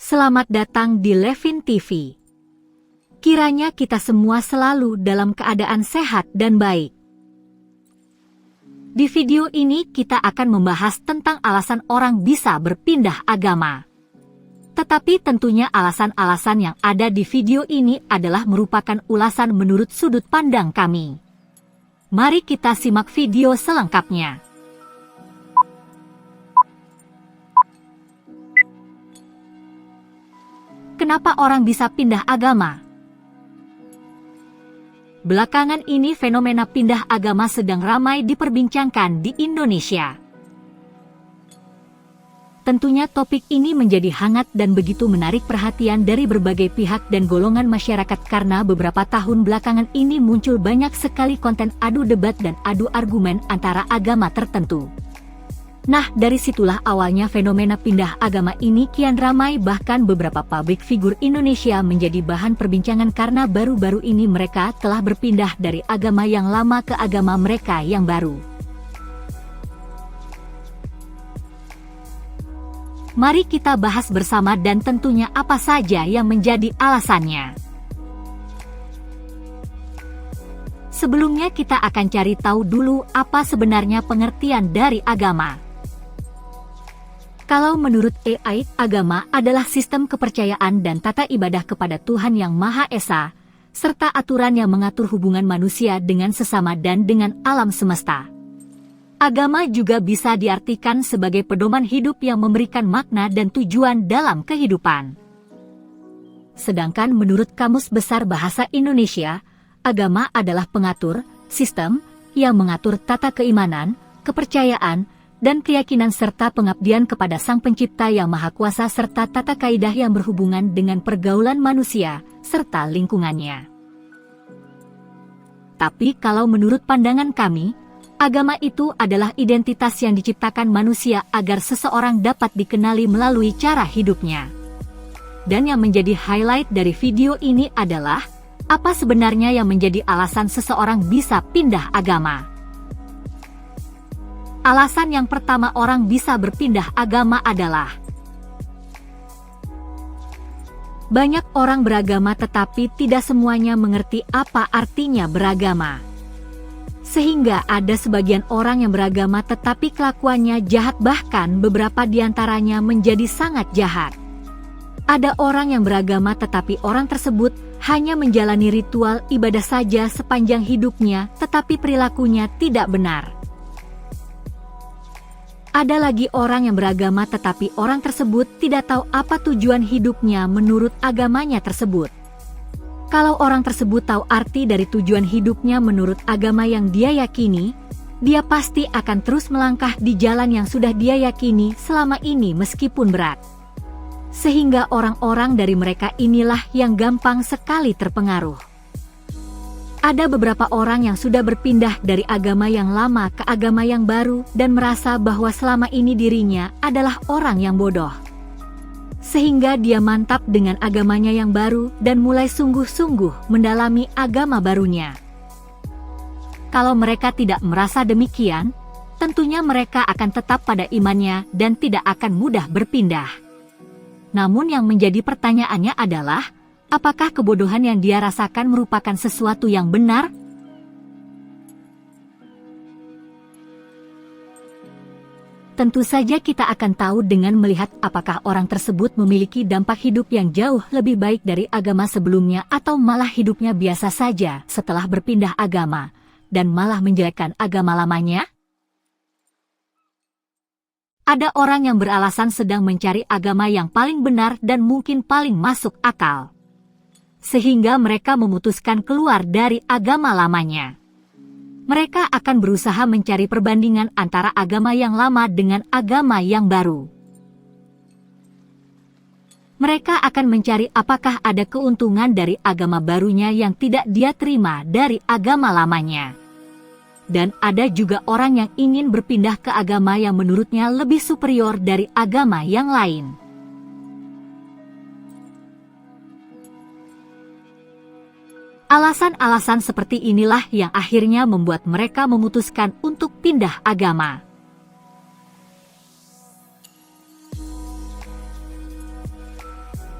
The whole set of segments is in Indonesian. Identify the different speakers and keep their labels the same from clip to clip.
Speaker 1: Selamat datang di Levin TV. Kiranya kita semua selalu dalam keadaan sehat dan baik. Di video ini kita akan membahas tentang alasan orang bisa berpindah agama. Tetapi tentunya alasan-alasan yang ada di video ini adalah merupakan ulasan menurut sudut pandang kami. Mari kita simak video selengkapnya. Kenapa orang bisa pindah agama? Belakangan ini fenomena pindah agama sedang ramai diperbincangkan di Indonesia. Tentunya topik ini menjadi hangat dan begitu menarik perhatian dari berbagai pihak dan golongan masyarakat karena beberapa tahun belakangan ini muncul banyak sekali konten adu debat dan adu argumen antara agama tertentu. Nah, dari situlah awalnya fenomena pindah agama ini kian ramai, bahkan beberapa publik figur Indonesia menjadi bahan perbincangan karena baru-baru ini mereka telah berpindah dari agama yang lama ke agama mereka yang baru. Mari kita bahas bersama dan tentunya apa saja yang menjadi alasannya. Sebelumnya kita akan cari tahu dulu apa sebenarnya pengertian dari agama. Kalau menurut AI, agama adalah sistem kepercayaan dan tata ibadah kepada Tuhan Yang Maha Esa, serta aturan yang mengatur hubungan manusia dengan sesama dan dengan alam semesta. Agama juga bisa diartikan sebagai pedoman hidup yang memberikan makna dan tujuan dalam kehidupan. Sedangkan menurut Kamus Besar Bahasa Indonesia, agama adalah pengatur, sistem, yang mengatur tata keimanan, kepercayaan, dan keyakinan serta pengabdian kepada Sang Pencipta Yang Maha Kuasa serta tata kaidah yang berhubungan dengan pergaulan manusia serta lingkungannya. Tapi kalau menurut pandangan kami, agama itu adalah identitas yang diciptakan manusia agar seseorang dapat dikenali melalui cara hidupnya. Dan yang menjadi highlight dari video ini adalah, apa sebenarnya yang menjadi alasan seseorang bisa pindah agama? Alasan yang pertama orang bisa berpindah agama adalah banyak orang beragama tetapi tidak semuanya mengerti apa artinya beragama. Sehingga ada sebagian orang yang beragama tetapi kelakuannya jahat, bahkan beberapa diantaranya menjadi sangat jahat. Ada orang yang beragama tetapi orang tersebut hanya menjalani ritual ibadah saja sepanjang hidupnya tetapi perilakunya tidak benar. Ada lagi orang yang beragama tetapi orang tersebut tidak tahu apa tujuan hidupnya menurut agamanya tersebut. Kalau orang tersebut tahu arti dari tujuan hidupnya menurut agama yang dia yakini, dia pasti akan terus melangkah di jalan yang sudah dia yakini selama ini meskipun berat. Sehingga orang-orang dari mereka inilah yang gampang sekali terpengaruh. Ada beberapa orang yang sudah berpindah dari agama yang lama ke agama yang baru dan merasa bahwa selama ini dirinya adalah orang yang bodoh. Sehingga dia mantap dengan agamanya yang baru dan mulai sungguh-sungguh mendalami agama barunya. Kalau mereka tidak merasa demikian, tentunya mereka akan tetap pada imannya dan tidak akan mudah berpindah. Namun yang menjadi pertanyaannya adalah, apakah kebodohan yang dia rasakan merupakan sesuatu yang benar? Tentu saja kita akan tahu dengan melihat apakah orang tersebut memiliki dampak hidup yang jauh lebih baik dari agama sebelumnya atau malah hidupnya biasa saja setelah berpindah agama dan malah menjelekkan agama lamanya. Ada orang yang beralasan sedang mencari agama yang paling benar dan mungkin paling masuk akal, sehingga mereka memutuskan keluar dari agama lamanya. Mereka akan berusaha mencari perbandingan antara agama yang lama dengan agama yang baru. Mereka akan mencari apakah ada keuntungan dari agama barunya yang tidak dia terima dari agama lamanya. Dan ada juga orang yang ingin berpindah ke agama yang menurutnya lebih superior dari agama yang lain. Alasan-alasan seperti inilah yang akhirnya membuat mereka memutuskan untuk pindah agama.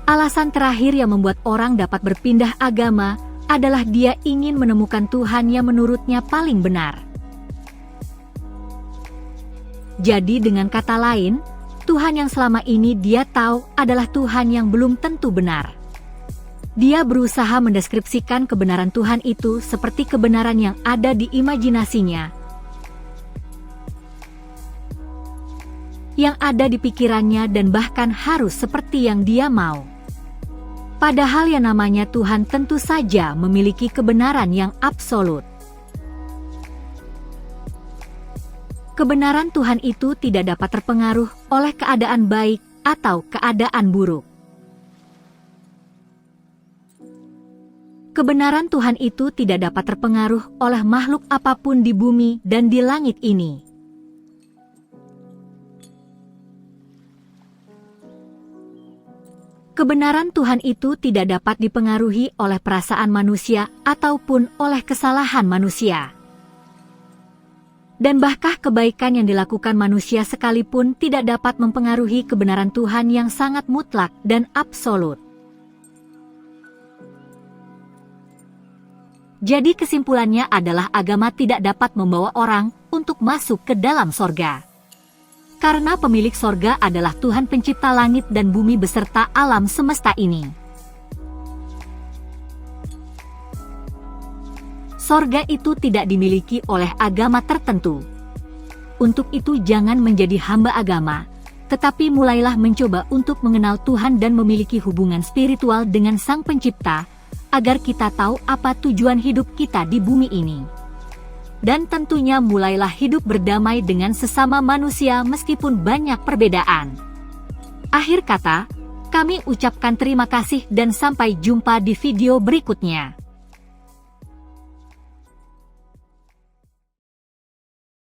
Speaker 1: Alasan terakhir yang membuat orang dapat berpindah agama adalah dia ingin menemukan Tuhan yang menurutnya paling benar. Jadi dengan kata lain, Tuhan yang selama ini dia tahu adalah Tuhan yang belum tentu benar. Dia berusaha mendeskripsikan kebenaran Tuhan itu seperti kebenaran yang ada di imajinasinya, yang ada di pikirannya, dan bahkan harus seperti yang dia mau. Padahal yang namanya Tuhan tentu saja memiliki kebenaran yang absolut. Kebenaran Tuhan itu tidak dapat terpengaruh oleh keadaan baik atau keadaan buruk. Kebenaran Tuhan itu tidak dapat terpengaruh oleh makhluk apapun di bumi dan di langit ini. Kebenaran Tuhan itu tidak dapat dipengaruhi oleh perasaan manusia ataupun oleh kesalahan manusia. Dan bahkan kebaikan yang dilakukan manusia sekalipun tidak dapat mempengaruhi kebenaran Tuhan yang sangat mutlak dan absolut. Jadi kesimpulannya adalah agama tidak dapat membawa orang untuk masuk ke dalam sorga. Karena pemilik sorga adalah Tuhan pencipta langit dan bumi beserta alam semesta ini. Sorga itu tidak dimiliki oleh agama tertentu. Untuk itu jangan menjadi hamba agama, tetapi mulailah mencoba untuk mengenal Tuhan dan memiliki hubungan spiritual dengan Sang Pencipta, agar kita tahu apa tujuan hidup kita di bumi ini. Dan tentunya mulailah hidup berdamai dengan sesama manusia meskipun banyak perbedaan. Akhir kata, kami ucapkan terima kasih dan sampai jumpa di video berikutnya.